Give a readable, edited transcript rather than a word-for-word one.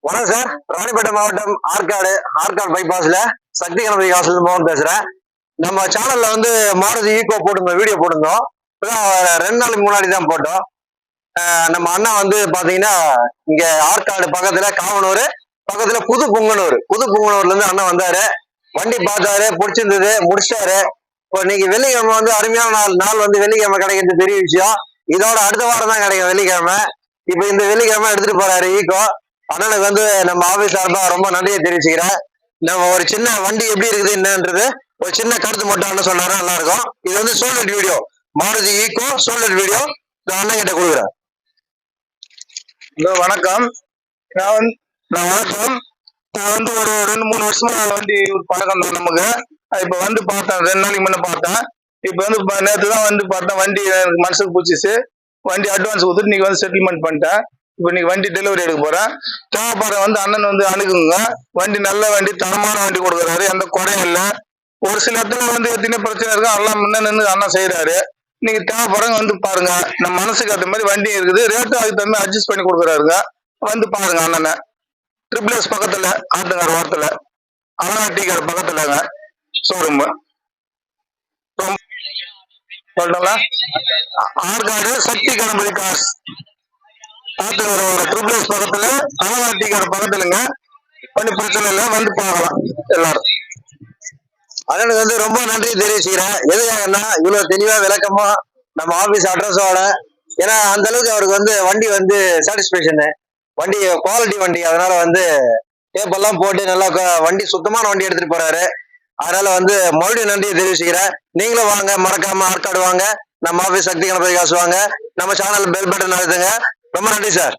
வணக்கம் சார். ராணிப்பேட்டை மாவட்டம் ஆற்காடு பைபாஸ்ல சக்தி கணபதி காசுல மோகன் பேசுறேன். நம்ம சேனல்ல வந்து மாருதி ஈகோ போட்டிருந்தோம், வீடியோ போட்டிருந்தோம். இப்பதான் 2 நாளுக்கு முன்னாடி தான் போட்டோம். நம்ம அண்ணா வந்து பாத்தீங்கன்னா இங்க ஆற்காடு பக்கத்துல காவனூர் பக்கத்துல புது புங்கனூர்ல இருந்து அண்ணா வந்தாரு. வண்டி பார்த்தாரு, பிடிச்சிருந்தது, முடிச்சிட்டாரு. இப்போ இன்னைக்கு வெள்ளிக்கிழமை வந்து அருமையான நாள் வந்து வெள்ளிக்கிழமை கிடைக்கிறது பெரிய விஷயம். இதோட அடுத்த வாரம் தான் கிடைக்கும் வெள்ளிக்கிழமை. இப்ப இந்த வெள்ளிக்கிழமை எடுத்துட்டு போறாரு ஈகோ. அண்ணனுக்கு வந்து நம்ம ஆபீஸ் சார்பா ரொம்ப நன்றியை தெரிவிச்சுக்கிறேன். நம்ம ஒரு சின்ன வண்டி எப்படி இருக்குது என்னன்றது ஒரு சின்ன கருத்து மட்டும் அண்ணன் சொன்னாரு, நல்லா இருக்கும். இது வந்து சோல்டட் வீடியோ, மாருதி ஈகோ சோல்டட் வீடியோ. அண்ணன் கிட்ட கொடுக்குறேன். வணக்கம். நான் வந்து ஒரு 2-3 வருஷமா வண்டி பழக்கம் தான் நமக்கு. இப்ப வந்து பார்த்தேன், 2 நாளைக்கு முன்ன பார்த்தேன். இப்ப வந்து நேற்று தான் வந்து பார்த்தேன். வண்டி எனக்கு மனசுக்கு பிடிச்சிச்சு. வண்டி அட்வான்ஸ் கொடுத்துட்டு இன்னைக்கு வந்து செட்டில்மெண்ட் பண்ணிட்டேன். இப்ப இன்னைக்கு வண்டி டெலிவரி எடுக்க போறேன். தேவைப்படுற வந்து அண்ணன் வந்து அணுகுங்க. வண்டி நல்ல வண்டி, தரமான வண்டி கொடுக்குறாரு, எந்த குறையும் இல்லை. ஒரு சில இடத்துல வந்து எத்தனை பிரச்சனை இருக்கு, எல்லாம் முன்ன நின்று அண்ணன் செய்யறாரு. நீங்க தேவைப்படுறவங்க வந்து பாருங்க. நம்ம மனசுக்கு ஏற்ற மாதிரி வண்டி இருக்குது, ரேட்டு அதுக்கு தகுந்த அட்ஜஸ்ட் பண்ணி கொடுக்குறாருங்க. வந்து பாருங்க அண்ணனை. ட்ரிபிள்எஸ் பக்கத்துல, ஆட்டுங்கார ஓரத்துல, அண்ணா டீ கடை பக்கத்துலங்க ஷோரூம். சொல்றா ஆற்காடு சக்தி கணபதி காசு ஆட்டுங்கார ட்ரிபிள்எஸ் பக்கத்துல, அண்ணா டீ கடை பக்கத்துலங்க. ஒன்றும் பிரச்சனை இல்லை, வந்து பார்க்கலாம் எல்லாரும். அண்ணனுக்கு வந்து ரொம்ப நன்றி தெரிவிச்சுக்கிறேன். எதுக்காகன்னா இவ்வளவு தெளிவா விளக்கமா நம்ம ஆபீஸ் அட்ரஸோட, ஏன்னா அந்த அளவுக்கு அவருக்கு வந்து வண்டி வந்து சாட்டிஸ்பேக்ஷனு, வண்டி குவாலிட்டி வண்டி. அதனால வந்து டேப் எல்லாம் போட்டு நல்லா வண்டி சுத்தமான வண்டி எடுத்துட்டு போறாரு. அதனால வந்து மறுபடியும் நன்றியை தெரிவிச்சுக்கிறேன். நீங்களும் வாங்க, மறக்காம ஆற்காடு வாங்க, நம்ம ஆபீஸ் சக்தி கணபதி காசு வாங்க, நம்ம சேனல் பெல் பட்டன் அழுத்துங்க. ரொம்ப நன்றி சார்.